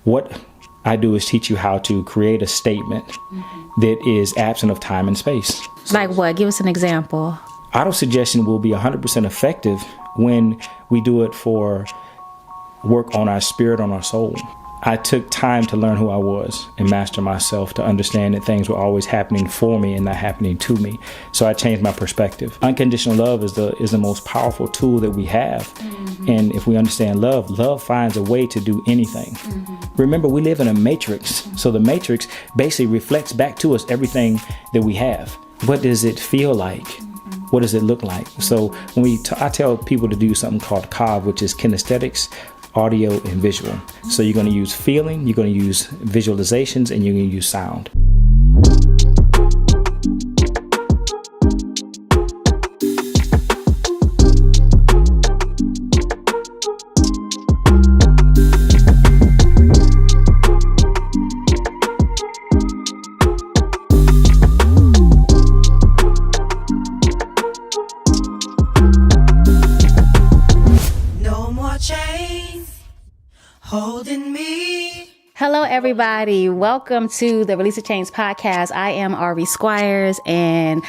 what I do is teach you how to create a statement that is absent of time and space. Like what? Give us an example. Auto-suggestion will be 100% effective when we do it for work on our spirit, on our soul. I took time to learn who I was and master myself, to understand that things were always happening for me and not happening to me. So I changed my perspective. Unconditional love is the most powerful tool that we have. And if we understand love finds a way to do anything. Remember, we live in a matrix. So the matrix basically reflects back to us everything that we have. What does it feel like? What does it look like? So when I tell people to do something called COV, which is kinesthetics, audio, and visual. So you're going to use feeling, you're going to use visualizations, and you're going to use sound. Holding me. Hello, everybody. Welcome to the Release the Chains podcast. I am Ari Squires, and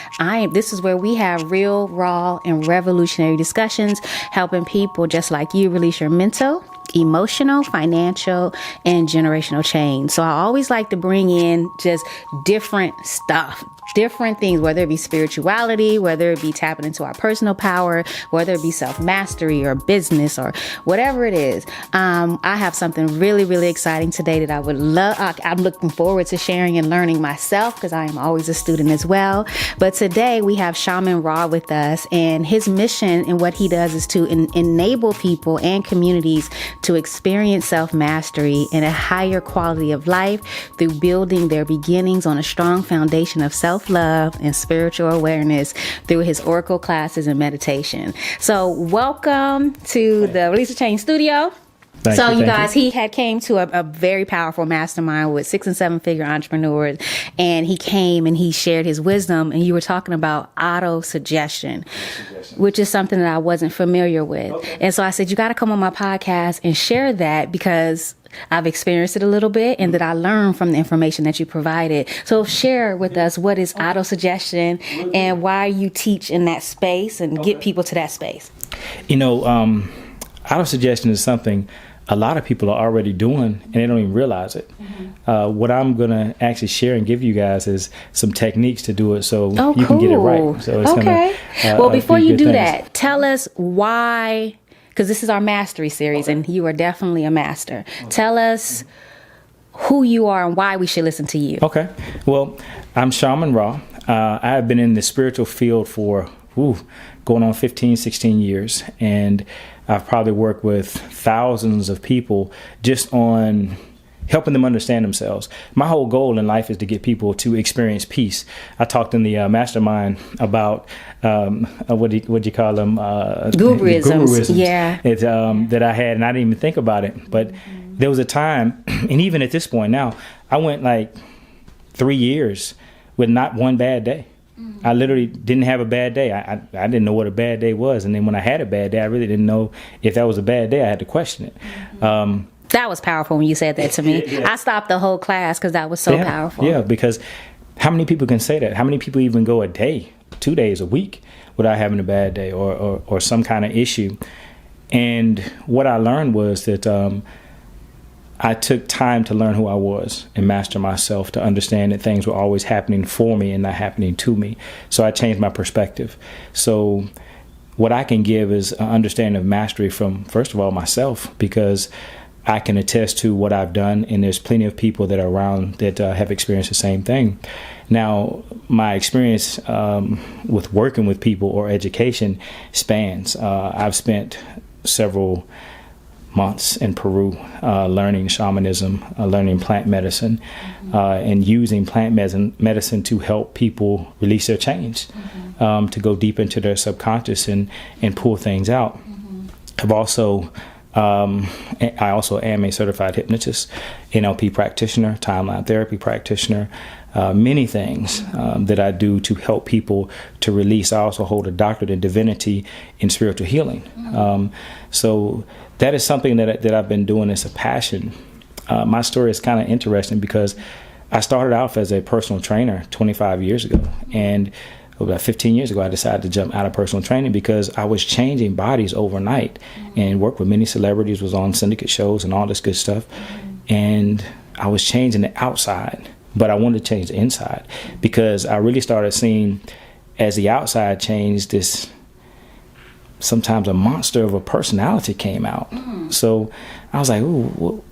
this is where we have real, raw, and revolutionary discussions, helping people just like you release your mental, emotional, financial, and generational chains. So I always like to bring in just different stuff, different things, whether it be spirituality, whether it be tapping into our personal power, whether it be self-mastery or business or whatever it is. I have something really, really exciting today that I would love. I'm looking forward to sharing and learning myself, because I am always a student as well. But today we have Shaman Rah with us, and his mission and what he does is to enable people and communities to experience self-mastery and a higher quality of life through building their beginnings on a strong foundation of self-love and spiritual awareness through his oracle classes and meditation. So welcome to the Release the Chain studio. Thank you guys, he had came to a very powerful mastermind with 6 and 7 figure entrepreneurs, and he came and he shared his wisdom, and you were talking about auto-suggestion, which is something that I wasn't familiar with. Okay. And so I said, you got to come on my podcast and share that, because I've experienced it a little bit and that I learned from the information that you provided. So share with us, what is auto-suggestion and why you teach in that space and get people to that space? Auto-suggestion is something a lot of people are already doing, and they don't even realize it. What I'm going to actually share and give you guys is some techniques to do it, so you can get it right. So it's okay. Well, before you do that, tell us why, because this is our mastery series, and you are definitely a master. Tell us who you are and why we should listen to you. Okay. Well, I'm Shaman Rah. I have been in the spiritual field for going on 15, 16 years, and I've probably worked with thousands of people just on helping them understand themselves. My whole goal in life is to get people to experience peace. I talked in the mastermind about what do you call them? Guruisms. Yeah. That I had, and I didn't even think about it. But there was a time, and even at this point now, I went like 3 years with not one bad day. I literally didn't have a bad day. I didn't know what a bad day was. And then when I had a bad day, I really didn't know if that was a bad day. I had to question it. That was powerful when you said that to me. Yeah. I stopped the whole class because that was so powerful. Yeah, because how many people can say that? How many people even go a day, 2 days, a week without having a bad day or some kind of issue? And what I learned was that I took time to learn who I was and master myself, to understand that things were always happening for me and not happening to me. So I changed my perspective. So what I can give is an understanding of mastery from, first of all, myself, because I can attest to what I've done, and there's plenty of people that are around that have experienced the same thing. Now, my experience with working with people or education spans. I've spent several months in Peru learning shamanism, learning plant medicine, and using plant medicine to help people release their chains, to go deep into their subconscious and pull things out. I also am a certified hypnotist, NLP practitioner, timeline therapy practitioner, many things that I do to help people to release. I also hold a doctorate in divinity in spiritual healing. So that is something that I've been doing as a passion my story is kind of interesting because I started off as a personal trainer 25 years ago. And about 15 years ago, I decided to jump out of personal training because I was changing bodies overnight and worked with many celebrities, was on syndicate shows and all this good stuff. And I was changing the outside, but I wanted to change the inside because I really started seeing as the outside changed, this sometimes a monster of a personality came out. So I was like, ooh, well,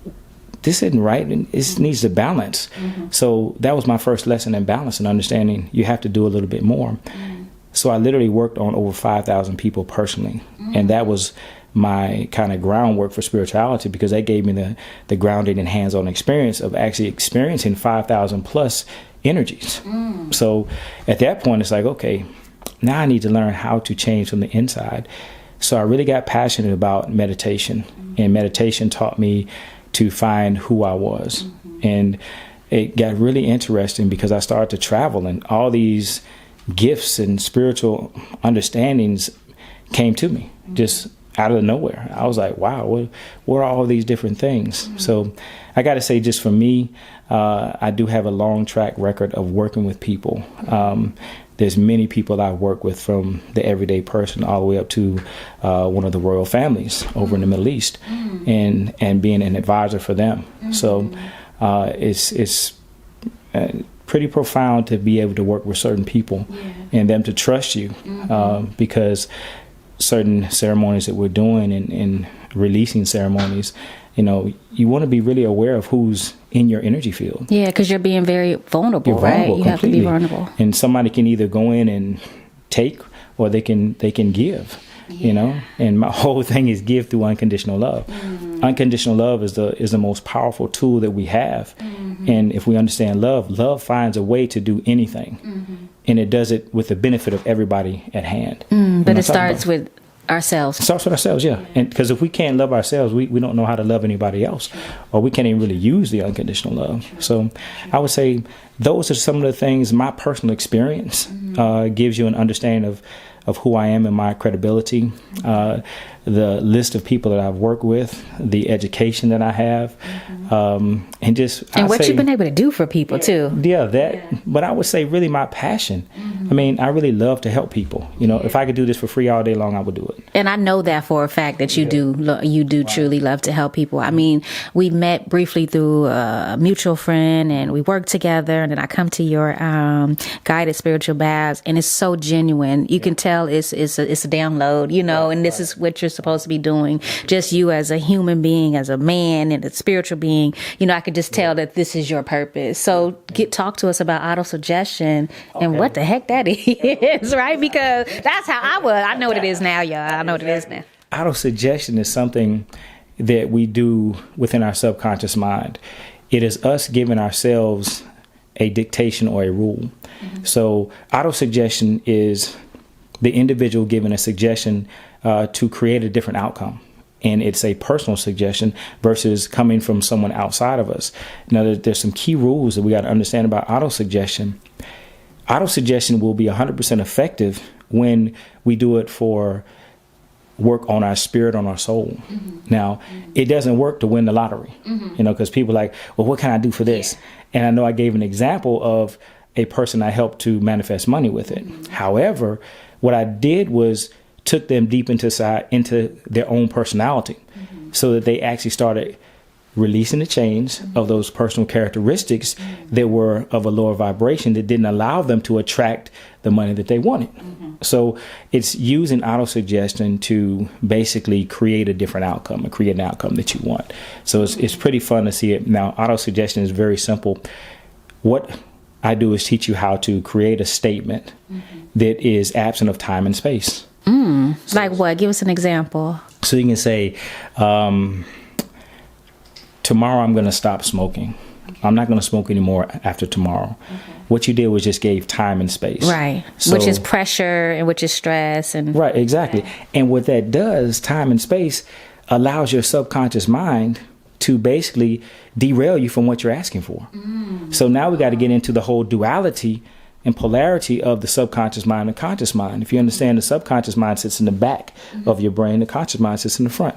this isn't right. It needs to balance. So that was my first lesson in balance and understanding you have to do a little bit more. So I literally worked on over 5,000 people personally. And that was my kind of groundwork for spirituality because that gave me the grounded and hands-on experience of actually experiencing 5,000 plus energies. So at that point, it's like, okay, now I need to learn how to change from the inside. So I really got passionate about meditation, and meditation taught me to find who I was. And it got really interesting because I started to travel, and all these gifts and spiritual understandings came to me just out of nowhere. I was like, wow, what are all these different things? So I got to say, just for me, I do have a long track record of working with people. There's many people I've worked with, from the everyday person all the way up to one of the royal families over in the Middle East, and being an advisor for them. So it's pretty profound to be able to work with certain people and them to trust you, because certain ceremonies that we're doing and releasing ceremonies, you want to be really aware of who's in your energy field. Yeah, because you're being very vulnerable, right? You have to be vulnerable. And somebody can either go in and take, or they can give. And my whole thing is give through unconditional love. Unconditional love is the most powerful tool that we have. And if we understand love finds a way to do anything, and it does it with the benefit of everybody at hand. But it starts with ourselves. It starts with ourselves, yeah. And because if we can't love ourselves, we don't know how to love anybody else, or we can't even really use the unconditional love. So I would say those are some of the things. My personal experience gives you an understanding of who I am and my credibility, the list of people that I've worked with, the education that I have, and just what you've been able to do for people too. But I would say really my passion. I mean, I really love to help people. If I could do this for free all day long, I would do it. And I know that for a fact that you do truly love to help people. I mean, we met briefly through a mutual friend, and we worked together, and then I come to your guided spiritual baths, and it's so genuine. You can tell it's a download, and this is what you're supposed to be doing. Just you as a human being, as a man and a spiritual being, I could just tell that this is your purpose. So talk to us about auto-suggestion and what the heck that is, right? Because that's how I was. I know what it is now, y'all. I know what it is now. Auto-suggestion is something that we do within our subconscious mind. It is us giving ourselves a dictation or a rule. So auto-suggestion is the individual giving a suggestion to create a different outcome. And it's a personal suggestion versus coming from someone outside of us. Now, there's some key rules that we got to understand about auto-suggestion. Auto-suggestion will be 100% effective when we do it for work on our spirit, on our soul. Now, it doesn't work to win the lottery, because people are like, well, what can I do for this? And I know I gave an example of a person I helped to manifest money with it. However, what I did was took them deep into their own personality, so that they actually started releasing the chains of those personal characteristics that were of a lower vibration that didn't allow them to attract the money that they wanted. So it's using auto-suggestion to basically create a different outcome and create an outcome that you want. So it's pretty fun to see it. Now, auto-suggestion is very simple. What I do is teach you how to create a statement that is absent of time and space. Like what? Give us an example. So you can say, tomorrow I'm going to stop smoking. I'm not going to smoke anymore after tomorrow. What you did was just gave time and space. Right. So, which is pressure and which is stress. Right, exactly. And what that does, time and space, allows your subconscious mind to basically derail you from what you're asking for. So now we got to get into the whole duality and polarity of the subconscious mind and conscious mind. If you understand, the subconscious mind sits in the back of your brain, the conscious mind sits in the front.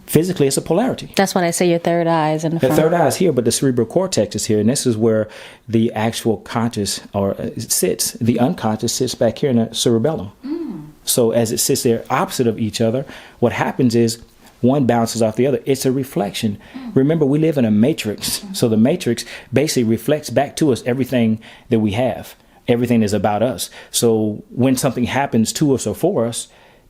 Physically, it's a polarity. That's why they say your third eye is in the front. The third eye is here, but the cerebral cortex is here. And this is where the actual conscious sits. The unconscious sits back here in the cerebellum. So as it sits there opposite of each other, what happens is one bounces off the other. It's a reflection. Remember, we live in a matrix. So the matrix basically reflects back to us everything that we have. Everything is about us. So when something happens to us or for us,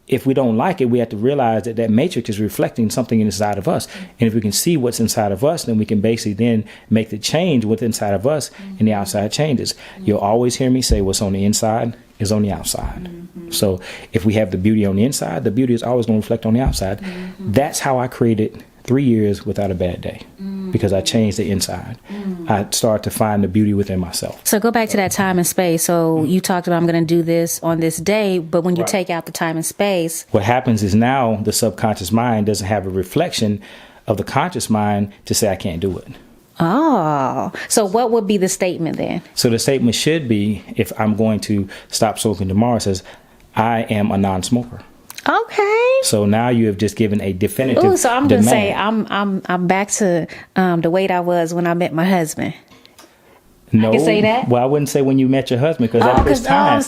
if we don't like it, we have to realize that that matrix is reflecting something inside of us. And if we can see what's inside of us, then we can basically then make the change what's inside of us, and the outside changes. You'll always hear me say what's on the inside is on the outside. So if we have the beauty on the inside, the beauty is always going to reflect on the outside. That's how I created 3 years without a bad day, because I changed the inside. I started to find the beauty within myself. So go back to that time and space. So you talked about, I'm going to do this on this day, but when you take out the time and space, what happens is now the subconscious mind doesn't have a reflection of the conscious mind to say I can't do it. Oh, so what would be the statement then? So the statement should be, if I'm going to stop smoking tomorrow, it says, I am a non-smoker. Okay. So now you have just given a definitive Ooh, so I'm demand. gonna say I'm back to the weight I was when I met my husband. No, I can say that. Well, I wouldn't say when you met your husband, because that puts time.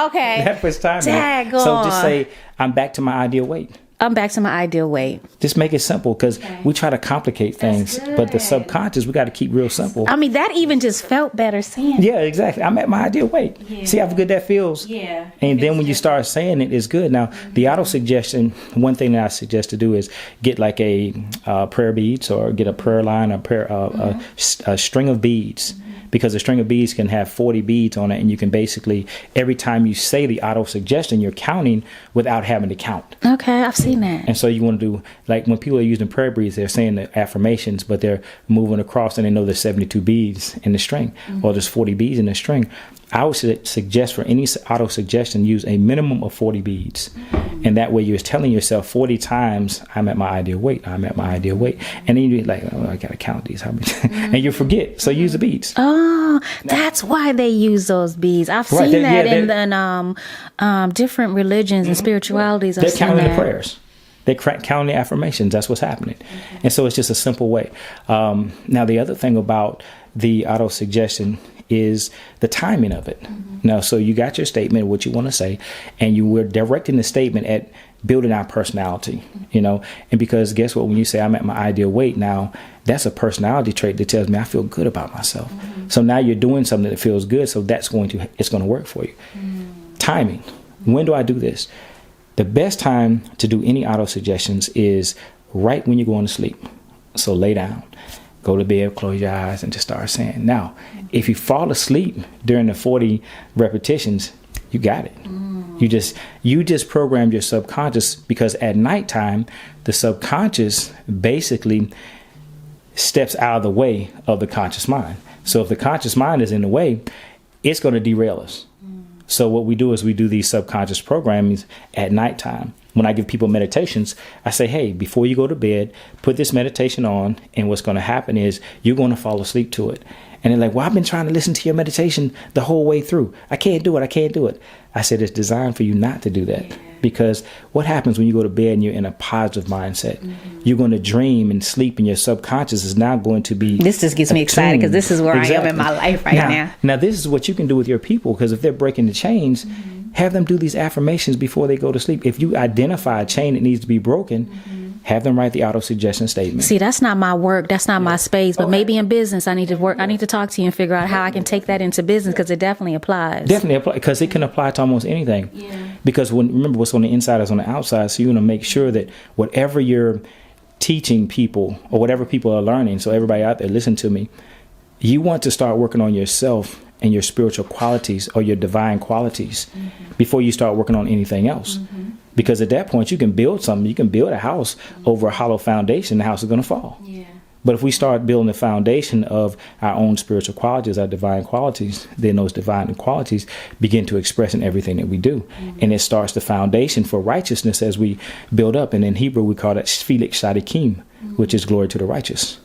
Okay. That puts time. Daggone. So just say I'm back to my ideal weight. I'm back to my ideal weight. Just make it simple, because we try to complicate things, but the subconscious, we got to keep real simple. I mean, that even just felt better saying it. Yeah, exactly. I'm at my ideal weight. Yeah. See how good that feels? Yeah. And then when you start saying it, it's good. Now, the auto-suggestion, one thing that I suggest to do is get like a prayer beads, or get a prayer line, a string of beads. Because a string of beads can have 40 beads on it, and you can basically, every time you say the auto-suggestion, you're counting without having to count. Okay, I've seen that. And so you want to do, like when people are using prayer beads, they're saying the affirmations, but they're moving across and they know there's 72 beads in the string, or there's 40 beads in the string. I would suggest for any auto-suggestion, use a minimum of 40 beads. And that way you're telling yourself 40 times, I'm at my ideal weight, I'm at my ideal weight. And then you're like, oh, I got to count these. And you forget. So use the beads. Oh, that's why they use those beads. I've seen that in different religions and spiritualities. They're counting the prayers. They're counting the affirmations. That's what's happening. And so it's just a simple way. Now, the other thing about the auto-suggestion is the timing of it. Now, so you got your statement, what you want to say, and you were directing the statement at building our personality, and because guess what, when you say I'm at my ideal weight, now that's a personality trait that tells me I feel good about myself. So now you're doing something that feels good, so it's going to work for you. Timing. When do I do this? The best time to do any auto suggestions is right when you're going to sleep. So lay down, go to bed, close your eyes, and just start saying. Now, if you fall asleep during the 40 repetitions, you got it. You just programmed your subconscious, because at nighttime, the subconscious basically steps out of the way of the conscious mind. So if the conscious mind is in the way, it's going to derail us. So what we do is we do these subconscious programmings at nighttime. When I give people meditations, I say, hey, before you go to bed, put this meditation on, and what's going to happen is you're going to fall asleep to it. And they're like, well, I've been trying to listen to your meditation the whole way through. I can't do it. I said, it's designed for you not to do that. Because what happens when you go to bed and you're in a positive mindset? You're going to dream and sleep, and your subconscious is now going to be This just gets me excited, because this is where I am in my life right now. Now, this is what you can do with your people, because if they're breaking the chains, have them do these affirmations before they go to sleep. If you identify a chain that needs to be broken, have them write the auto-suggestion statement. See, that's not my work. That's not my space. But maybe in business, I need to work. I need to talk to you and figure out how I can take that into business, because it definitely applies. Definitely apply, because it can apply to almost anything. Because remember, what's on the inside is on the outside. So you want to make sure that whatever you're teaching people, or whatever people are learning, so everybody out there, listen to me, you want to start working on yourself and your spiritual qualities, or your divine qualities, before you start working on anything else. Because at that point, you can build something. You can build a house over a hollow foundation. The house is going to fall. But if we start building the foundation of our own spiritual qualities, our divine qualities, then those divine qualities begin to express in everything that we do. And it starts the foundation for righteousness as we build up. And in Hebrew, we call that Shvilik Shadikim, which is glory to the righteous.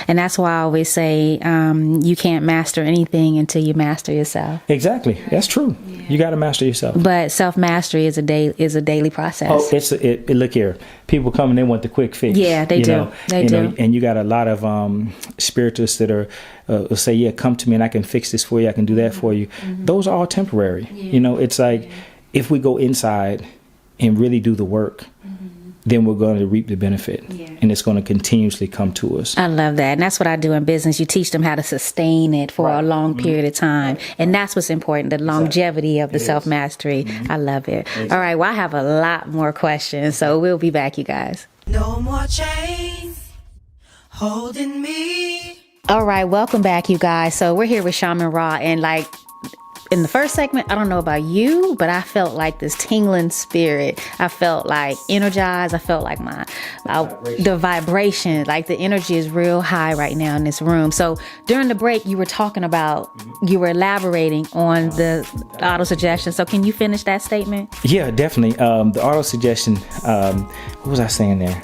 And that's why I always say you can't master anything until you master yourself. Exactly. That's true. Yeah. You got to master yourself. But self-mastery is a daily process. Oh, look here. People come and they want the quick fix. Yeah, they do. They do. And you got a lot of spiritists that are will say, yeah, come to me and I can fix this for you. I can do that for you. Those are all temporary. Yeah. It's like if we go inside and really do the work, then we're going to reap the benefit. Yeah. And it's going to continuously come to us. I love that. And that's what I do in business. You teach them how to sustain it for a long period of time. And that's what's important, the longevity of the self-mastery. I love it. Exactly. All right. Well, I have a lot more questions. So we'll be back, you guys. No more chains holding me. All right. Welcome back, you guys. So we're here with Shaman Rah. And in the first segment, I don't know about you, but I felt like this tingling spirit. I felt like energized. I felt like the vibration, like the energy is real high right now in this room. So during the break, you were talking about, you were elaborating on the auto-suggestion. So can you finish that statement? Yeah, definitely. The auto-suggestion, what was I saying there?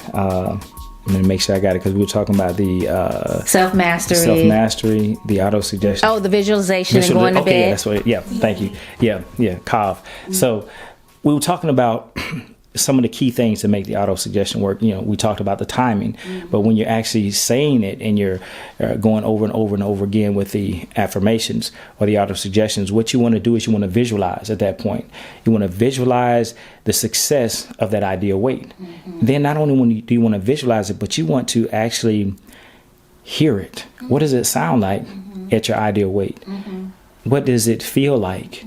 I'm going to make sure I got it because we were talking about the self-mastery, the auto-suggestion. Oh, the visualization and going to bed. Yeah, that's what thank you. Yeah, COV. So we were talking about some of the key things to make the auto-suggestion work. We talked about the timing, but when you're actually saying it and you're going over and over and over again with the affirmations or the auto-suggestions, what you want to do is you want to visualize at that point. You want to visualize the success of that ideal weight. Then not only do you want to visualize it, but you want to actually hear it. What does it sound like at your ideal weight? What does it feel like?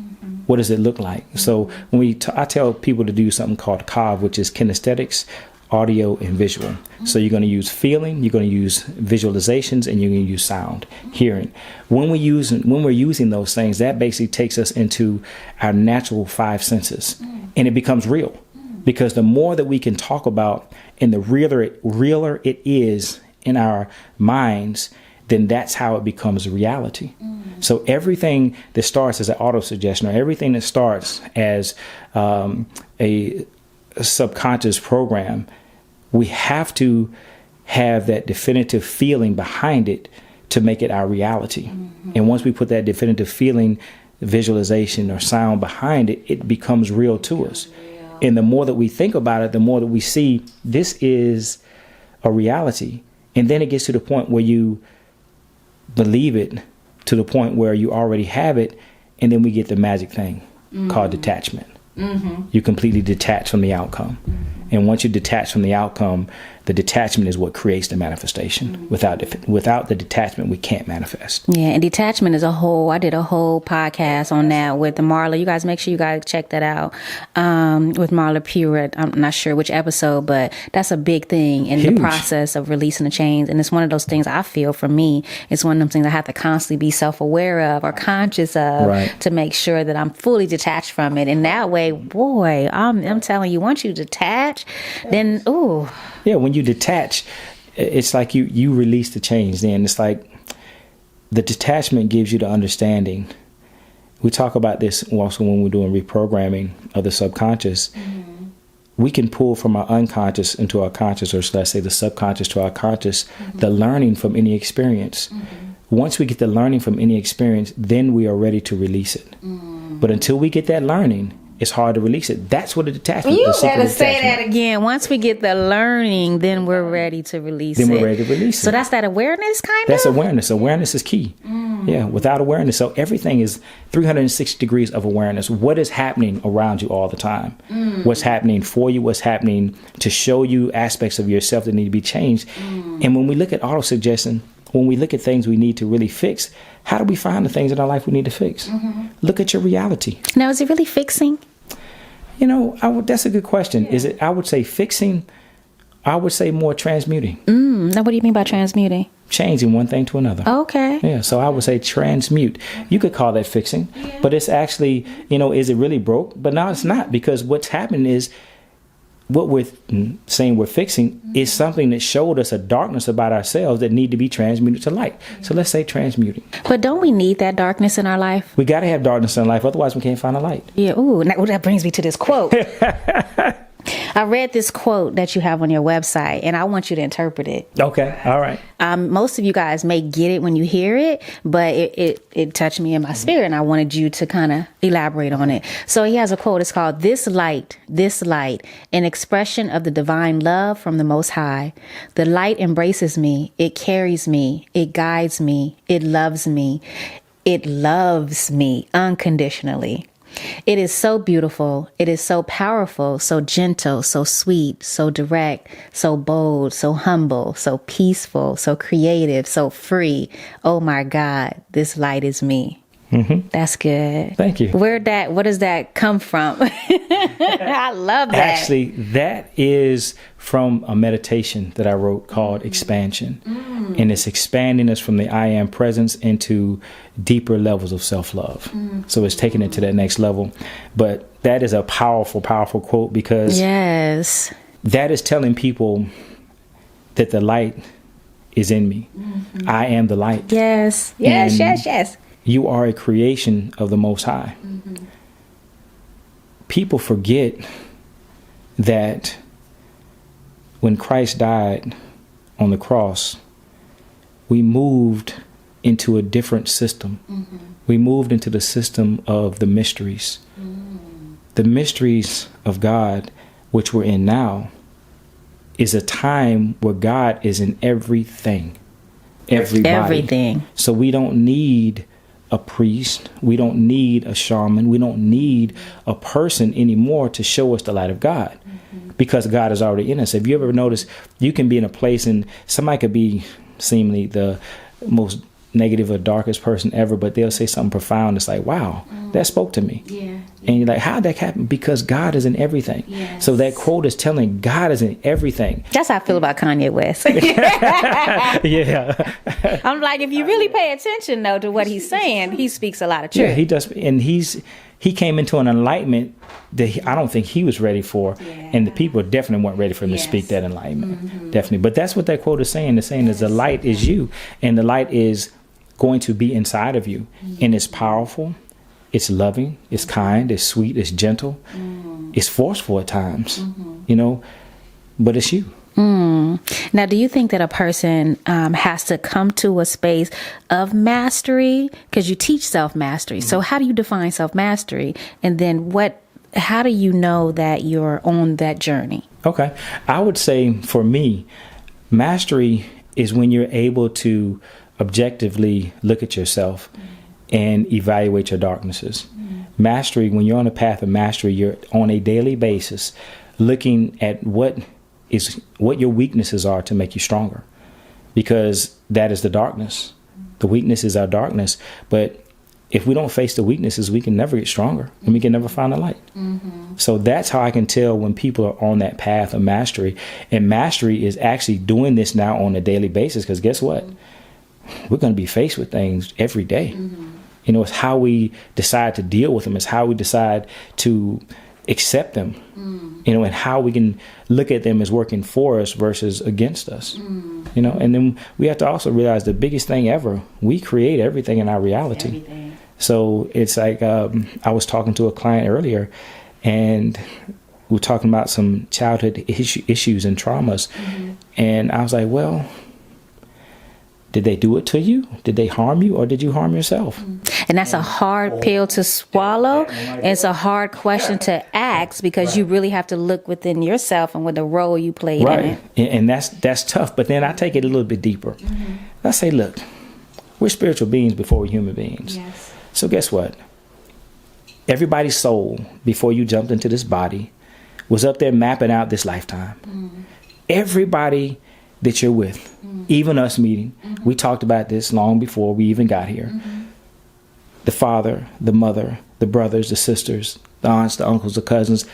What does it look like? So when I tell people to do something called COV, which is kinesthetics, audio, and visual. So you're going to use feeling, you're going to use visualizations, and you're going to use sound, hearing. When we're using those things, that basically takes us into our natural five senses, and it becomes real. Because the more that we can talk about, and the realer it is in our minds, then that's how it becomes reality. So everything that starts as an auto-suggestion, or everything that starts as a subconscious program, we have to have that definitive feeling behind it to make it our reality. And once we put that definitive feeling, visualization, or sound behind it, it becomes real to us. And the more that we think about it, the more that we see this is a reality. And then it gets to the point where you believe it, to the point where you already have it, and then we get the magic thing called detachment. You completely detach from the outcome. And once you detach from the outcome, the detachment is what creates the manifestation. Without the detachment, we can't manifest. Yeah, and detachment is I did a whole podcast on that with Marla. You guys make sure you guys check that out with Marla Pure. I'm not sure which episode, but that's a big thing in the process of releasing the chains. And it's one of those things I feel, for me, it's one of those things I have to constantly be self-aware of or conscious of to make sure that I'm fully detached from it. And that way, boy, I'm telling you, once you detach, then, ooh. Yeah, when you detach, it's like you release the chains. Then it's like the detachment gives you the understanding. We talk about this also when we're doing reprogramming of the subconscious. We can pull from our unconscious into our conscious, or let's say the subconscious to our conscious, the learning from any experience. Once we get the learning from any experience, then we are ready to release it. But until we get that learning, it's hard to release it. That's what a detachment is. You better say that again. Once we get the learning, then we're ready to release it. Then we're ready to release it. So that's that awareness kind of? That's awareness. Awareness is key. Yeah, without awareness. So everything is 360 degrees of awareness. What is happening around you all the time? What's happening for you? What's happening to show you aspects of yourself that need to be changed? And when we look at auto-suggestion, when we look at things we need to really fix, how do we find the things in our life we need to fix? Look at your reality. Now, is it really fixing? That's a good question. Yeah. Is it? I would say fixing. I would say more transmuting. Now, what do you mean by transmuting? Changing one thing to another. Okay. Yeah. So I would say transmute. You could call that fixing, but it's actually, is it really broke? But no, it's not, because what's happening is, what we're saying we're fixing is something that showed us a darkness about ourselves that need to be transmuted to light. So let's say transmuting. But don't we need that darkness in our life? We got to have darkness in our life. Otherwise, we can't find a light. Yeah. Ooh, that brings me to this quote. I read this quote that you have on your website, and I want you to interpret it. Okay. All right. Most of you guys may get it when you hear it, but it touched me in my spirit, and I wanted you to kind of elaborate on it. So he has a quote. It's called, this light, an expression of the divine love from the Most High. The light embraces me. It carries me. It guides me. It loves me. It loves me unconditionally. It is so beautiful. It is so powerful, so gentle, so sweet, so direct, so bold, so humble, so peaceful, so creative, so free. Oh my God, this light is me. Mm-hmm. That's good. Thank you. What does that come from? I love that. Actually, that is from a meditation that I wrote called Expansion. And it's expanding us from the I am presence into deeper levels of self-love. So it's taking it to that next level. But that is a powerful, powerful quote, because yes, that is telling people that the light is in me. I am the light. Yes. Yes. You are a creation of the Most High. People forget that when Christ died on the cross, we moved into a different system. We moved into the system of the mysteries. The mysteries of God, which we're in now, is a time where God is in everything. Everybody. Everything. So we don't need a priest. We don't need a shaman. We don't need a person anymore to show us the light of God, because God is already in us. If you ever notice, you can be in a place and somebody could be seemingly the most negative or darkest person ever, but they'll say something profound. It's like, wow, that spoke to me. Yeah. And you're like, how'd that happen? Because God is in everything. Yes. So that quote is telling God is in everything. That's how I feel about Kanye West. Yeah. I'm like, if you really pay attention though to what he's saying, he speaks a lot of truth. Yeah, he does. And he came into an enlightenment that I don't think he was ready for. Yeah. And the people definitely weren't ready for him to speak that enlightenment. Definitely. But that's what that quote is saying. It's saying is the light is you, and the light is going to be inside of you. And it's powerful. It's loving. It's kind. It's sweet. It's gentle. It's forceful at times, but it's you. Now, do you think that a person has to come to a space of mastery? Because you teach self-mastery. So how do you define self-mastery? And then how do you know that you're on that journey? Okay. I would say for me, mastery is when you're able to objectively look at yourself and evaluate your darknesses. Mastery, when you're on a path of mastery, you're on a daily basis looking at what your weaknesses are to make you stronger, because that is the darkness. The weakness is our darkness. But if we don't face the weaknesses, we can never get stronger, and we can never find the light. So that's how I can tell when people are on that path of mastery. And mastery is actually doing this now on a daily basis, because guess what? We're going to be faced with things every day. It's how we decide to deal with them. It's how we decide to accept them, and how we can look at them as working for us versus against us, and then we have to also realize the biggest thing ever, we create everything in our reality. Everything. So it's like, I was talking to a client earlier, and we were talking about some childhood issues and traumas. And I was like, well, did they do it to you? Did they harm you, or did you harm yourself? And that's a hard pill to swallow. It's a hard question to ask, because you really have to look within yourself and what the role you played in it. And that's tough. But then I take it a little bit deeper. I say, look, we're spiritual beings before we're human beings. Yes. So guess what? Everybody's soul, before you jumped into this body, was up there mapping out this lifetime. Everybody that you're with, even us meeting, we talked about this long before we even got here. The father, the mother, the brothers, the sisters, the aunts, the uncles, the cousins,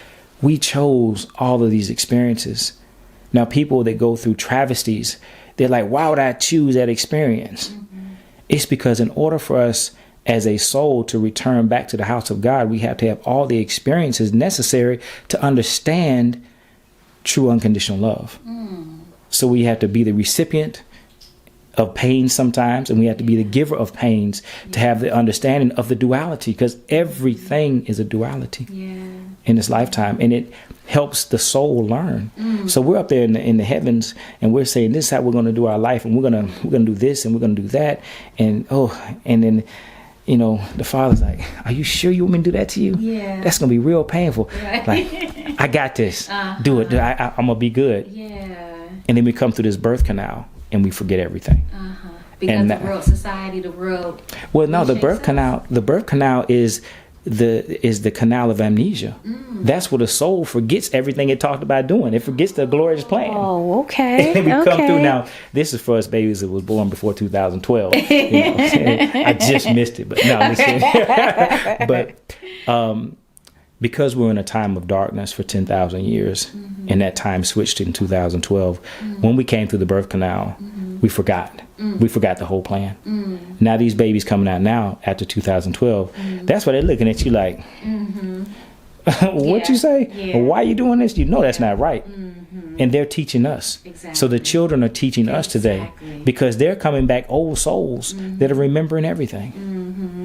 we chose all of these experiences. Now, people that go through travesties, they're like, why would I choose that experience? It's because in order for us as a soul to return back to the house of God, we have to have all the experiences necessary to understand true unconditional love. So we have to be the recipient of pain sometimes, and we have to be the giver of pains to have the understanding of the duality, because everything is a duality in this lifetime, and it helps the soul learn. So we're up there in the heavens, and we're saying this is how we're going to do our life, and we're gonna do this, and we're gonna do that, and then the Father's like, "Are you sure you want me to do that to you? Yeah, that's gonna be real painful." Right. Like, I got this. Do it. I'm gonna be good. Yeah. And then we come through this birth canal, and we forget everything. Because And the world, society, the world. Well, no, the birth canal. The birth canal is the canal of amnesia. That's where the soul forgets everything it talked about doing. It forgets the glorious plan. Oh, okay. And we come through now. This is for us babies that was born before 2012. I just missed it, but no, I'm just kidding. But because we're in a time of darkness for 10,000 years, and that time switched in 2012, when we came through the birth canal, we forgot. We forgot the whole plan. Now these babies coming out now after 2012, that's why they're looking at you like, what you say? Yeah. Why are you doing this? You know that's not right. And they're teaching us. Exactly. So the children are teaching us today, because they're coming back old souls that are remembering everything.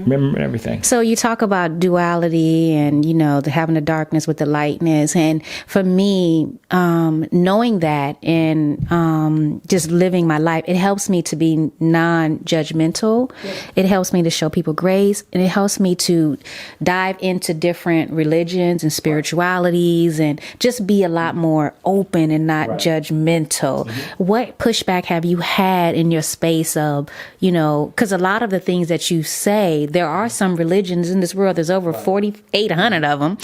Remembering everything. So you talk about duality and, having the darkness with the lightness. And for me, knowing that and just living my life, it helps me to be non-judgmental. Yeah. It helps me to show people grace. And it helps me to dive into different religions and spiritualities and just be a lot more open and not judgmental. What pushback have you had in your space of, because a lot of the things that you say, there are some religions in this world, there's over 4,800 of them.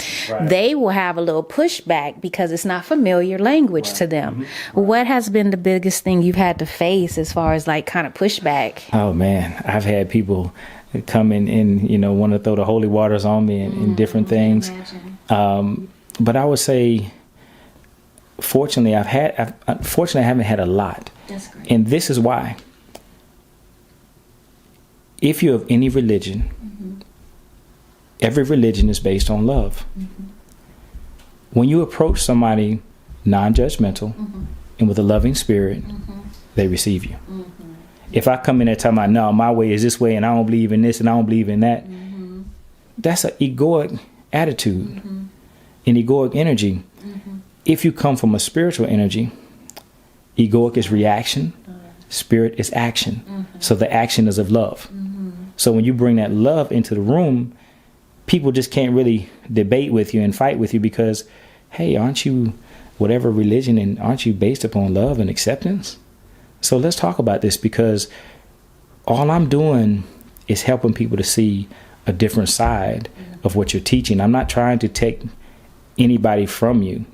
They will have a little pushback because it's not familiar language to them. What has been the biggest thing you've had to face as far as like kind of pushback? Oh man, I've had people come in and want to throw the holy waters on me and different things. But I would say, fortunately, I haven't had a lot. That's great. And this is why. If you're of any religion, every religion is based on love. When you approach somebody non-judgmental and with a loving spirit, they receive you. If I come in there talking about, no, my way is this way and I don't believe in this and I don't believe in that, that's an egoic attitude, an egoic energy. If you come from a spiritual energy, egoic is reaction, spirit is action. So the action is of love. So when you bring that love into the room, people just can't really debate with you and fight with you because, hey, aren't you whatever religion and aren't you based upon love and acceptance? So let's talk about this, because all I'm doing is helping people to see a different side of what you're teaching. I'm not trying to take anybody from you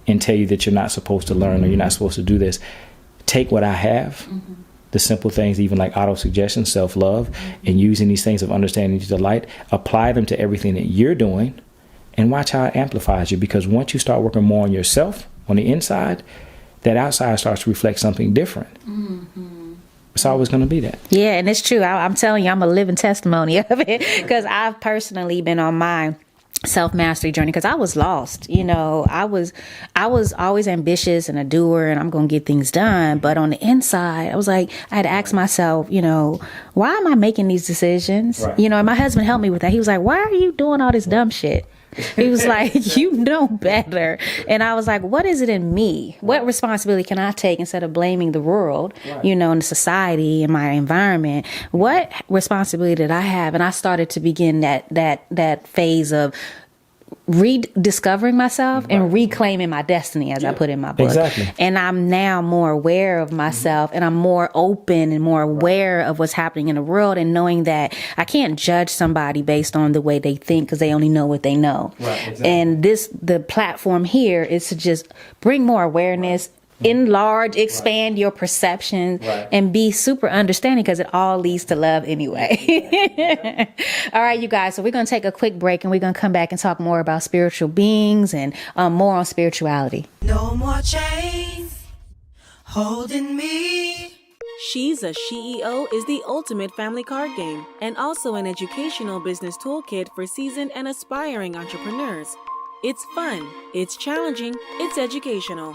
and tell you that you're not supposed to learn or you're not supposed to do this. Take what I have, the simple things, even like auto-suggestion, self-love, and using these things of understanding to delight, apply them to everything that you're doing and watch how it amplifies you. Because once you start working more on yourself, on the inside, that outside starts to reflect something different. It's always going to be that. Yeah, and it's true. I'm telling you, I'm a living testimony of it, because I've personally been on my self-mastery journey, because I was lost. I was always ambitious and a doer, and I'm going to get things done. But on the inside, I was like, I had to ask myself, why am I making these decisions? And my husband helped me with that. He was like, why are you doing all this dumb shit? He was like, you know better. And I was like, what is it in me? What responsibility can I take instead of blaming the world, and the society and my environment? What responsibility did I have? And I started to begin that phase of rediscovering myself and reclaiming my destiny, as I put in my book. Exactly. And I'm now more aware of myself, and I'm more open and more aware of what's happening in the world, and knowing that I can't judge somebody based on the way they think, because they only know what they know. And the platform here is to just bring more awareness, enlarge, expand your perception, and be super understanding, because it all leads to love anyway. All right, you guys. So we're going to take a quick break, and we're going to come back and talk more about spiritual beings and more on spirituality. No more chains holding me. She's a CEO is the ultimate family card game, and also an educational business toolkit for seasoned and aspiring entrepreneurs. It's fun, it's challenging, it's educational.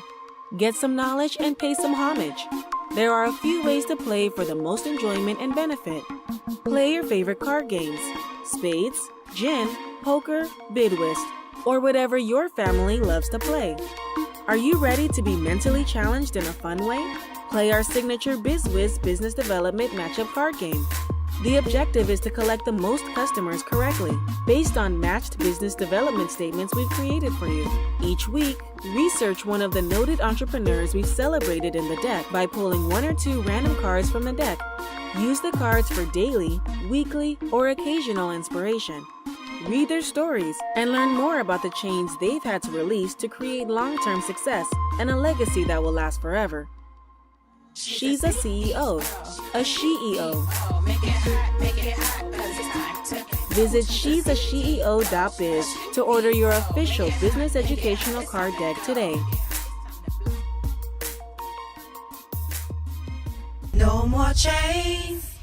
Get some knowledge and pay some homage. There are a few ways to play for the most enjoyment and benefit. Play your favorite card games: spades, gin, poker, bid whist, or whatever your family loves to play. Are you ready to be mentally challenged in a fun way? Play our signature BizWiz business development matchup card game. The objective is to collect the most customers correctly, based on matched business development statements we've created for you. Each week, research one of the noted entrepreneurs we've celebrated in the deck by pulling 1 or 2 random cards from the deck. Use the cards for daily, weekly, or occasional inspiration. Read their stories and learn more about the change they've had to release to create long-term success and a legacy that will last forever. She's a CEO, a SheEO. Visit she'sasheo.biz to order your official business educational card deck today. No more chains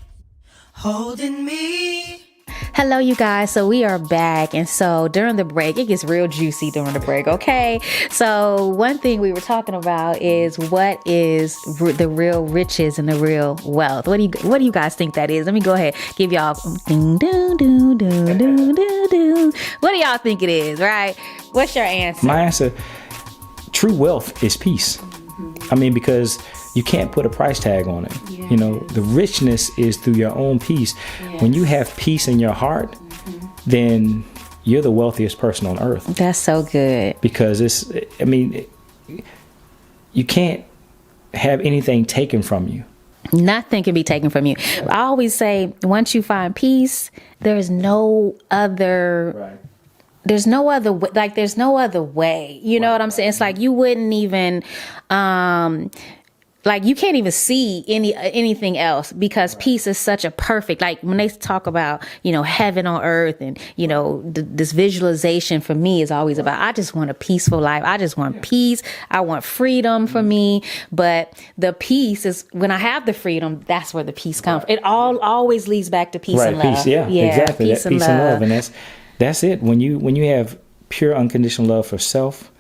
holding me. Hello, you guys. So we are back. And so during the break, it gets real juicy during the break. Okay. So one thing we were talking about is what is the real riches and the real wealth. What do you guys think that is? Let me go ahead. Give y'all ding, doo, doo, doo, doo, doo, doo. What do y'all think it is? Right. What's your answer? My answer, true wealth is peace. I mean, because you can't put a price tag on it. Yeah. You know, the richness is through your own peace. Yeah. When you have peace in your heart, then you're the wealthiest person on earth. That's so good. Because you can't have anything taken from you. Nothing can be taken from you. I always say, once you find peace, there's no other... Right. There's no other way. You know what I'm saying? It's like you wouldn't even, you can't even see anything else, because peace is such a perfect, like when they talk about, heaven on earth, and, this visualization for me is always about, I just want a peaceful life. I just want peace. I want freedom for me. But the peace is, when I have the freedom, that's where the peace comes. It always leads back to peace and love. Peace, exactly. Peace and love. And that's it. When you have pure unconditional love for self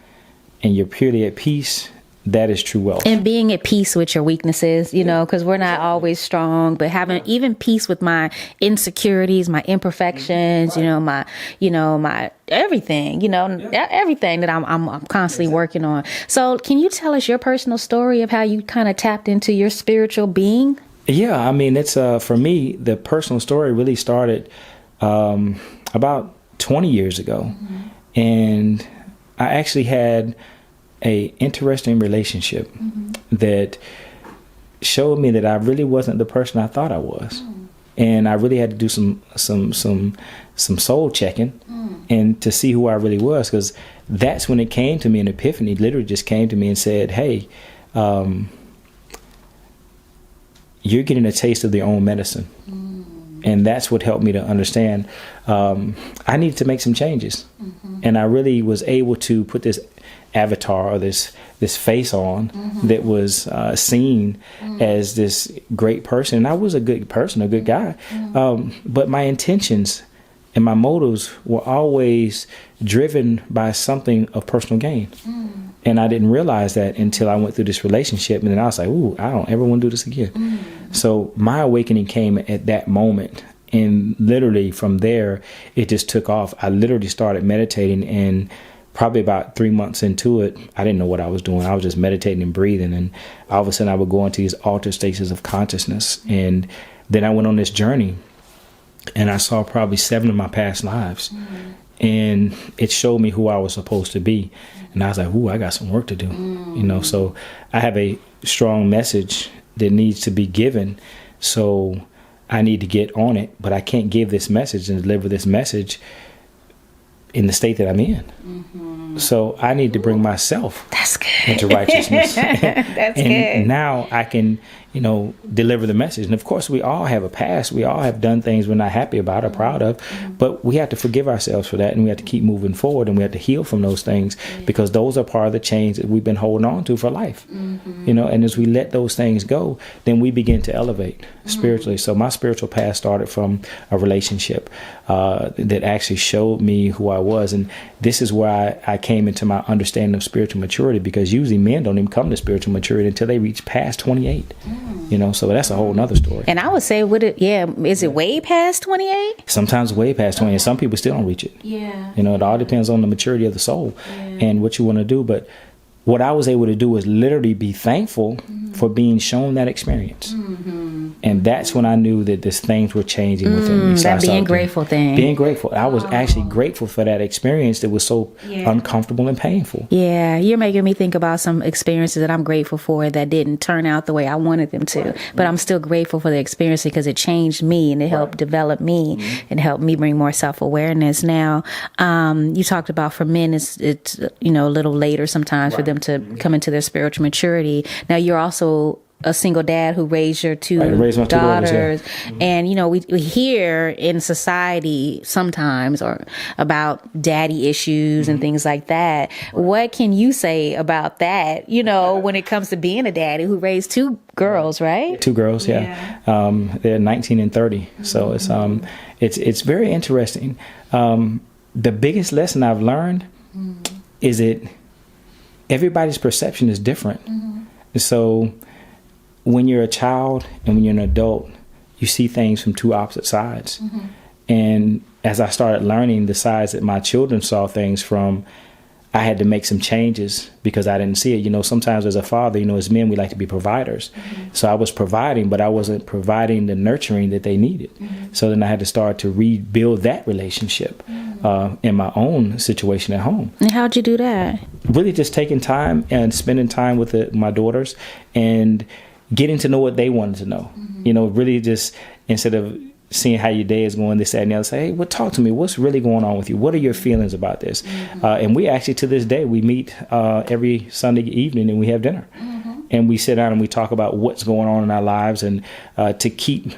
and you're purely at peace, that is true wealth. And being at peace with your weaknesses, because we're not always strong, but having even peace with my insecurities, my imperfections, my everything, everything that I'm constantly working on. So can you tell us your personal story of how you kind of tapped into your spiritual being? Yeah, I mean, it's for me, the personal story really started about 20 years ago. Mm-hmm. And I actually had a interesting relationship that showed me that I really wasn't the person I thought I was. And I really had to do some soul checking and to see who I really was, because that's when it came to me, an epiphany literally just came to me and said, hey, you're getting a taste of your own medicine. And that's what helped me to understand I needed to make some changes. And I really was able to put this avatar or this face on that was seen as this great person. And I was a good person, a good guy. But my intentions and my motives were always driven by something of personal gain. And I didn't realize that until I went through this relationship. And then I was like, ooh, I don't ever want to do this again. So my awakening came at that moment. And literally from there, it just took off. I literally started meditating, and probably about 3 months into it, I didn't know what I was doing. I was just meditating and breathing. And all of a sudden I would go into these altered states of consciousness. And then I went on this journey, and I saw probably 7 of my past lives. And it showed me who I was supposed to be. And I was like, ooh, I got some work to do. So I have a strong message that needs to be given. So I need to get on it, but I can't give this message and deliver this message in the state that I'm in. So I need to bring myself into righteousness. That's good. Now I can, deliver the message. And of course, we all have a past. We all have done things we're not happy about or proud of, but we have to forgive ourselves for that, and we have to keep moving forward, and we have to heal from those things, because those are part of the chains that we've been holding on to for life. And as we let those things go, then we begin to elevate spiritually. So my spiritual path started from a relationship that actually showed me who I was. And this is where I I came into my understanding of spiritual maturity, because usually men don't even come to spiritual maturity until they reach past 28. So that's a whole nother story. And I would say, is it way past 28? Sometimes way past 20. And some people still don't reach it. Yeah. It all depends on the maturity of the soul and what you want to do. But what I was able to do was literally be thankful for being shown that experience. And that's when I knew that these things were changing within me. So that being grateful thing. Being grateful. I was actually grateful for that experience that was so uncomfortable and painful. Yeah, you're making me think about some experiences that I'm grateful for that didn't turn out the way I wanted them to. But I'm still grateful for the experience because it changed me and it helped develop me and helped me bring more self-awareness. Now, you talked about for men, it's a little later sometimes for them to come into their spiritual maturity. Now, you're also a single dad who raised your two daughters. And, we hear in society sometimes about daddy issues and things like that. What can you say about that, when it comes to being a daddy who raised two girls, right? Two girls, they're 19 and 30. So it's very interesting. The biggest lesson I've learned is that everybody's perception is different. So when you're a child and when you're an adult, you see things from two opposite sides. And as I started learning the sides that my children saw things from, I had to make some changes because I didn't see it. Sometimes as a father, as men, we like to be providers. So I was providing, but I wasn't providing the nurturing that they needed. So then I had to start to rebuild that relationship in my own situation at home. And how'd you do that? Really just taking time and spending time with my daughters and getting to know what they wanted to know. Really just, instead of seeing how your day is going, this, that, and the other, say, hey, talk to me. What's really going on with you? What are your feelings about this? And we actually, to this day, we meet every Sunday evening and we have dinner. And we sit down and we talk about what's going on in our lives and to keep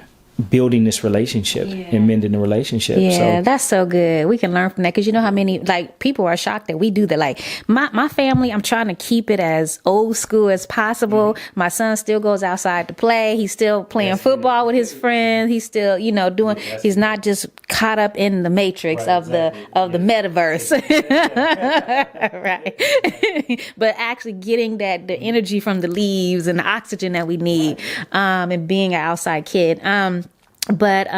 building this relationship and mending the relationship. Yeah, that's so good. We can learn from that because you know how many people are shocked that we do that. Like my family, I'm trying to keep it as old school as possible. My son still goes outside to play. He's still playing football with his friends. He's still, doing. He's not just caught up in the matrix of the metaverse, right? But actually getting the energy from the leaves and the oxygen that we need, and being an outside kid. But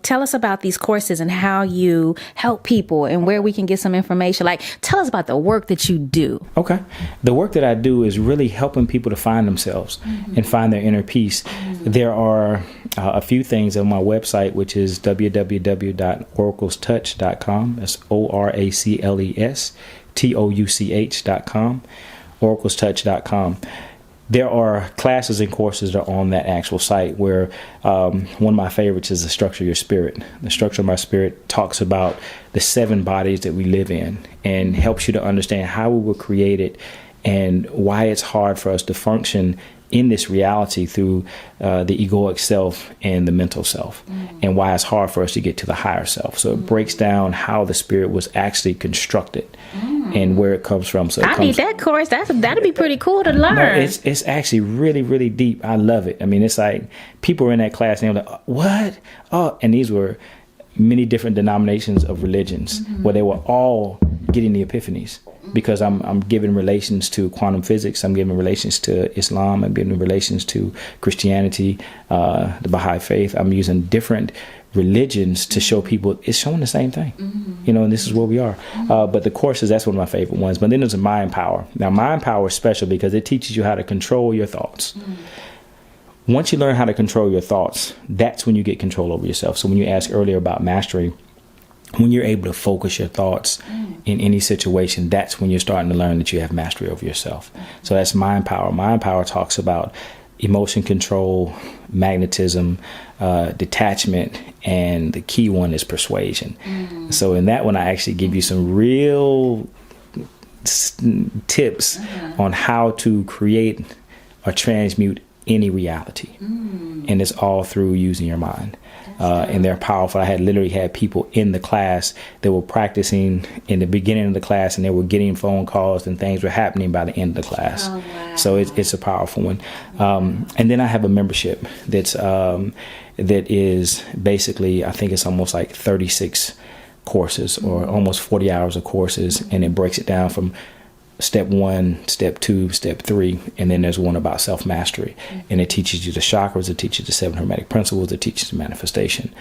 tell us about these courses and how you help people and where we can get some information. Tell us about the work that you do. Okay. The work that I do is really helping people to find themselves and find their inner peace. There are a few things on my website, which is www.oraclestouch.com. That's ORACLESTOUCH.com, oraclestouch.com. There are classes and courses that are on that actual site where one of my favorites is the structure of your spirit. The structure of my spirit talks about the 7 bodies that we live in and helps you to understand how we were created and why it's hard for us to function in this reality through the egoic self and the mental self, and why it's hard for us to get to the higher self. So it breaks down how the spirit was actually constructed and where it comes from. So I need that course. That'd be pretty cool to learn. No, it's actually really, really deep. I love it. I mean, it's like people were in that class and they were like, what? Oh, and these were many different denominations of religions where they were all getting the epiphanies. Because I'm giving relations to quantum physics, I'm giving relations to Islam, I'm giving relations to Christianity, the Baha'i faith. I'm using different religions to show people it's showing the same thing, and this is where we are. But the courses, that's one of my favorite ones. But then there's a mind power. Now, mind power is special because it teaches you how to control your thoughts. Once you learn how to control your thoughts, that's when you get control over yourself. So when you asked earlier about mastery, when you're able to focus your thoughts in any situation, that's when you're starting to learn that you have mastery over yourself. So that's mind power. Mind power talks about emotion control, magnetism, detachment, and the key one is persuasion. So in that one, I actually give you some real tips on how to create or transmute any reality. And it's all through using your mind. And they're powerful. I literally had people in the class that were practicing in the beginning of the class, and they were getting phone calls and things were happening by the end of the class. Oh, wow. So it's a powerful one. And then I have a membership that is basically, I think it's almost like 36 courses, or almost 40 hours of courses, and it breaks it down from step 1, step 2, step 3, and then there's one about self-mastery, and it teaches you the chakras, it teaches the 7 hermetic principles, it teaches manifestation.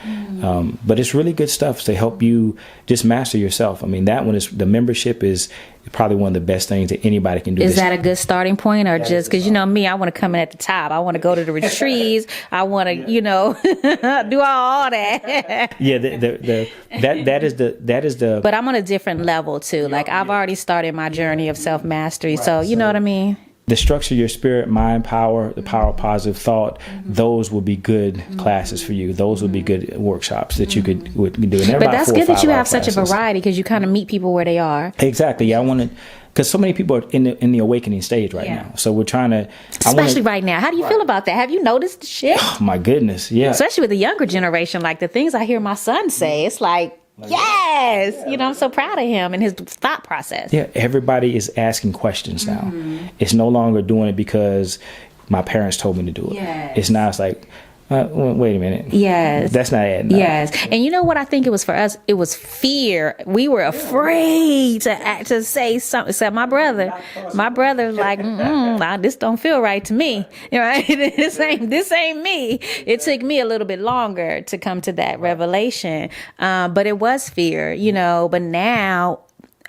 But it's really good stuff to help you just master yourself. I mean, that one is, the membership is probably one of the best things that anybody can do. Is that a good starting point, or just because, you know me, I want to come in at the top. I want to go to the retreats. I want to, you know, do all that. Yeah, that is the. But I'm on a different level too. Like, I've already started my journey of self-mastery. So, you know what I mean? The structure, your spirit, mind power, the power of positive thought, those will be good classes for you. Those will be good workshops that you could do. And but that's good that you have such a variety, because you kind of meet people where they are. Exactly. Yeah, I want to, because so many people are in the awakening stage right now. So we're trying to, especially right now. How do you feel about that? Have you noticed the shift? Oh my goodness, yeah. Especially with the younger generation, like the things I hear my son say, it's like, yes, you know, I'm so proud of him and his thought process. Yeah, everybody is asking questions now. It's no longer doing it because my parents told me to do it. It's now, it's like, wait a minute. Yes. That's not adding up. Yes. And you know what I think it was for us? It was fear. We were afraid to say something. Except my brother. My brother was like, this don't feel right to me. You know, right? This ain't me. It took me a little bit longer to come to that revelation. But it was fear, you know, but now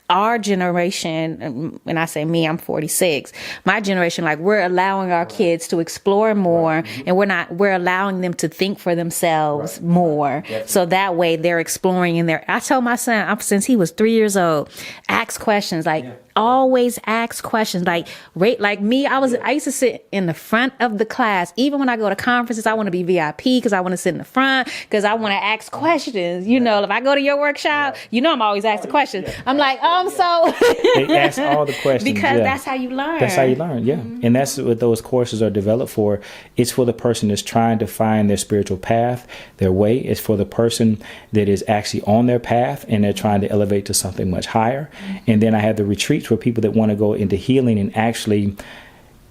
our generation, when I say me, I'm 46, my generation, like, we're allowing our kids to explore more, and we're allowing them to think for themselves more. So that way they're exploring in there. I told my son, since he was 3 years old, ask questions, like, always ask questions. Like me, I used to sit in the front of the class. Even when I go to conferences, I want to be VIP because I want to sit in the front, because I want to ask questions. You know, if I go to your workshop, you know, I'm always asking questions. I'm like, so they ask all the questions, because that's how you learn. That's how you learn, yeah. And that's what those courses are developed for. It's for the person that's trying to find their spiritual path, their way. It's for the person that is actually on their path and they're trying to elevate to something much higher. And then I have the retreats for people that want to go into healing and actually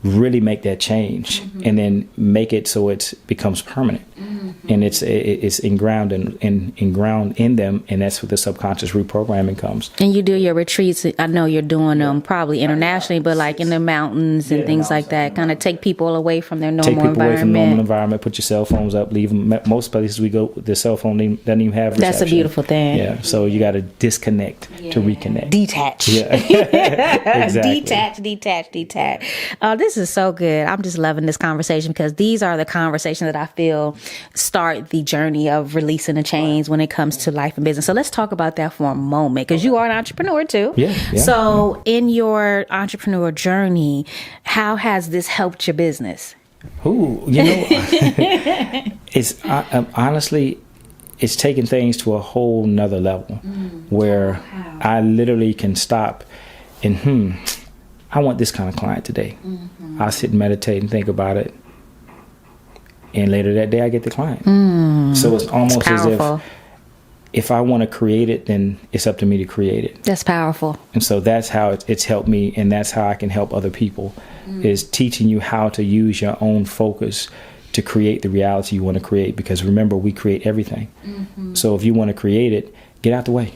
really make that change, and then make it so it becomes permanent, and it's inground in them, and that's where the subconscious reprogramming comes. And you do your retreats. I know you're doing them probably internationally, but like in the mountains and things like that, kind of take people away from their normal environment. Take people away from normal environment. Put your cell phones up. Leave them. Most places we go, the cell phone doesn't even have reception. That's a beautiful thing. Yeah. So you got to disconnect to reconnect. Detach. Yeah. Exactly. Detach. This is so good. I'm just loving this conversation, because these are the conversations that I feel start the journey of releasing the chains when it comes to life and business. So let's talk about that for a moment, because you are an entrepreneur too. Yeah. So in your entrepreneur journey, how has this helped your business? Ooh, you know, it's honestly, it's taken things to a whole nother level where I literally can stop and I want this kind of client today. I'll sit and meditate and think about it, and later that day I get the client. So it's almost as if I want to create it, then it's up to me to create it. That's powerful. And so that's how it's helped me, and that's how I can help other people, is teaching you how to use your own focus to create the reality you want to create. Because remember, we create everything. So if you want to create it, get out the way.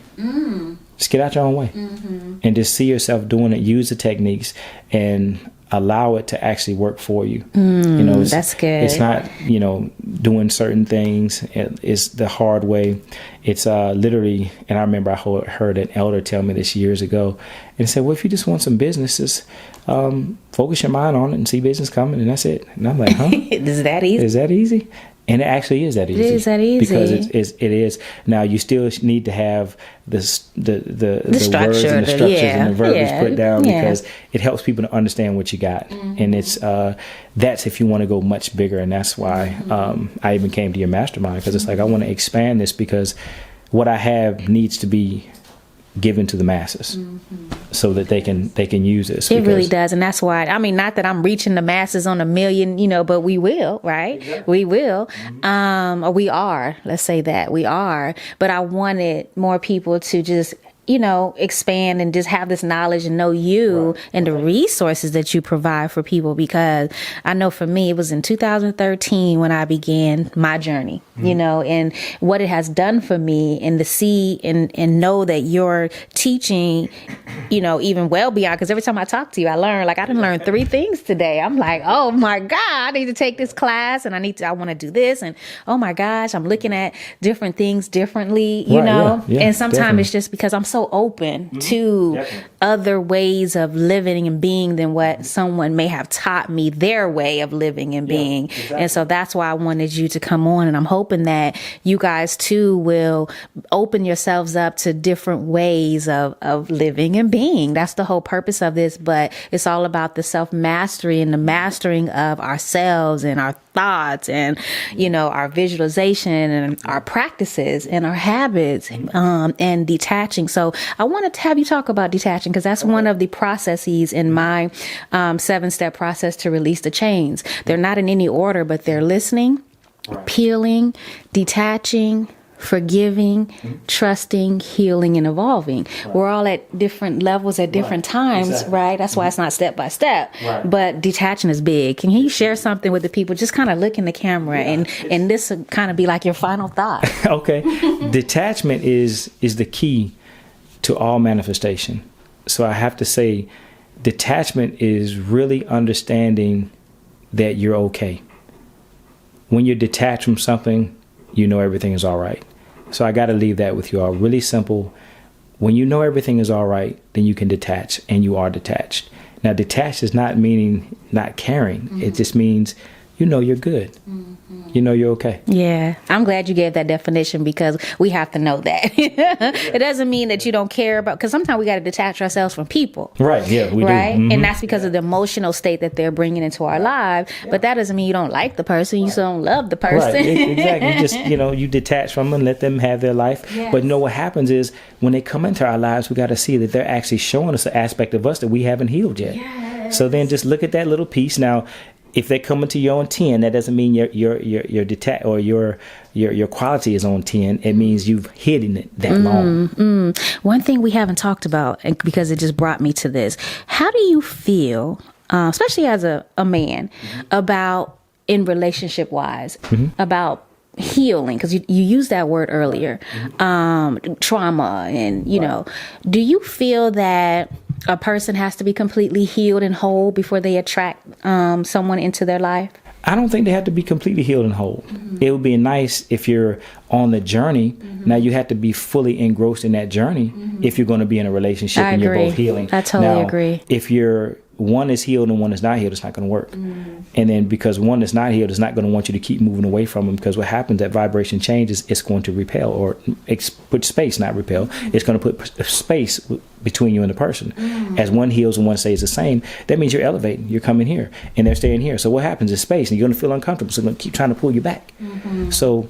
Just get out your own way, and just see yourself doing it. Use the techniques and allow it to actually work for you. You know, that's good. It's not, you know, doing certain things. It's the hard way. It's literally, and I remember I heard an elder tell me this years ago, and said, well, if you just want some businesses, focus your mind on it and see business coming, and that's it. And I'm like, huh? Is that easy? Is that easy? And it actually is that easy. It is that easy. Because it is. Now, you still need to have the structure, words and the structures and the verbiage put down, because it helps people to understand what you got. And it's that's if you want to go much bigger. And that's why I even came to your mastermind, because it's like, I want to expand this, because what I have needs to be given to the masses so that they can use this. It really does. And that's why, I mean, not that I'm reaching the masses on 1 million, you know, but we will, right? Yeah. We will. Or we are, let's say that we are, but I wanted more people to just expand and just have this knowledge and know you and the resources that you provide for people, because I know for me, it was in 2013 when I began my journey, and what it has done for me, and to see and know that you're teaching, even well beyond, because every time I talk to you, I learn, like I didn't learn 3 things today. I'm like, oh my God, I need to take this class, and I want to do this. And oh my gosh, I'm looking at different things differently, and sometimes it's just because I'm so open to other ways of living and being than what someone may have taught me their way of living and being. Exactly. And so that's why I wanted you to come on. And I'm hoping that you guys too will open yourselves up to different ways of living and being. That's the whole purpose of this. But it's all about the self-mastery and the mastering of ourselves and our thoughts and, our visualization and our practices and our habits, and detaching. So I wanted to have you talk about detaching, because that's one of the processes in my 7-step process to release the chains. They're not in any order, but they're listening, peeling, detaching, forgiving, trusting, healing, and evolving. We're all at different levels at different times, right? That's why it's not step by step. But detaching is big. Can you share something with the people? Just kind of look in the camera, and this will kind of be like your final thought. Okay. Detachment is the key to all manifestation. So I have to say, detachment is really understanding that you're okay. When you're detached from something, everything is all right. So I got to leave that with you all. Really simple. When you know everything is all right, then you can detach, and you are detached. Now, detached is not meaning not caring. It just means you're good. You're okay. Yeah. I'm glad you gave that definition, because we have to know that. It doesn't mean that you don't care about, because sometimes we got to detach ourselves from people. Right. Yeah, we do. And that's because of the emotional state that they're bringing into our lives. But that doesn't mean you don't like the person. You still don't love the person. Right. Exactly. You just, you detach from them, let them have their life. Yes. But what happens is when they come into our lives, we got to see that they're actually showing us an aspect of us that we haven't healed yet. Yes. So then just look at that little piece. Now, if they come into your own 10, that doesn't mean your detach or your quality is on 10. It means you've hidden it that long. One thing we haven't talked about, and because it just brought me to this, how do you feel, especially as a man, about in relationship wise, about healing? Because you used that word earlier, trauma, and do you feel that a person has to be completely healed and whole before they attract someone into their life? I don't think they have to be completely healed and whole. It would be nice if you're on the journey. Now you have to be fully engrossed in that journey if you're going to be in a relationship and you're both healing. I totally agree. If one is healed and one is not healed, it's not going to work. And then because one is not healed, it's not going to want you to keep moving away from them, because what happens, that vibration changes, it's going to repel, or put space, not repel. It's going to put space between you and the person. As one heals and one stays the same, that means you're elevating. You're coming here and they're staying here. So what happens is space, and you're going to feel uncomfortable. So they're going to keep trying to pull you back. So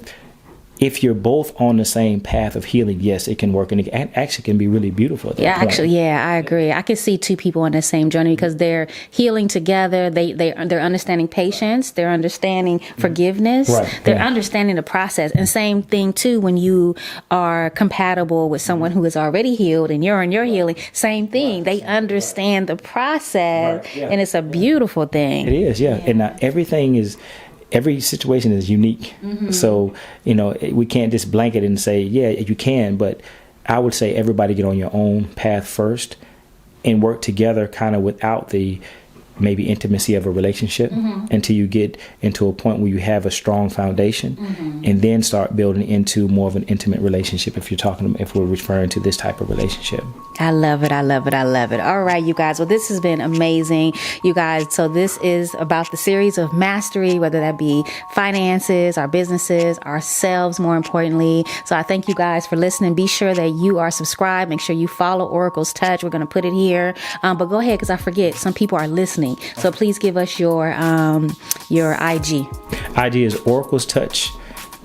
if you're both on the same path of healing, yes, it can work, and it actually can be really beautiful at that point. I agree. I can see 2 people on the same journey because they're healing together. They're understanding patience. They're understanding forgiveness. They're understanding the process. And same thing too when you are compatible with someone who is already healed and you're in your healing. Same thing. They understand the process, and it's a beautiful thing. It is, and every situation is unique. So, we can't just blanket and say, yeah, you can, but I would say everybody get on your own path first and work together kind of without the maybe intimacy of a relationship until you get into a point where you have a strong foundation, and then start building into more of an intimate relationship if we're referring to this type of relationship. I love it. All right, you guys. Well, this has been amazing, you guys. So this is about the series of mastery, whether that be finances, our businesses, ourselves, more importantly. So I thank you guys for listening. Be sure that you are subscribed. Make sure you follow Oracle's Touch. We're going to put it here. But go ahead, because I forget, some people are listening. So please give us your IG. IG is Oracle's Touch.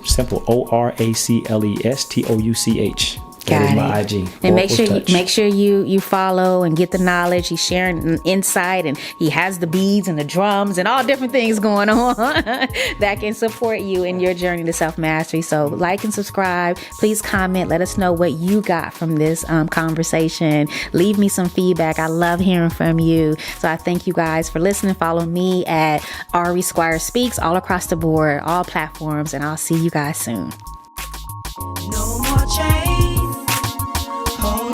Simple. ORACLES TOUCH. That is Got my it. IG. And Oracle Touch. make sure you follow and get the knowledge. He's sharing an insight, and he has the beads and the drums and all different things going on that can support you in your journey to self-mastery. So like and subscribe. Please comment. Let us know what you got from this conversation. Leave me some feedback. I love hearing from you. So I thank you guys for listening. Follow me at Ari Squires Speaks all across the board, all platforms, and I'll see you guys soon. No more chains. Hold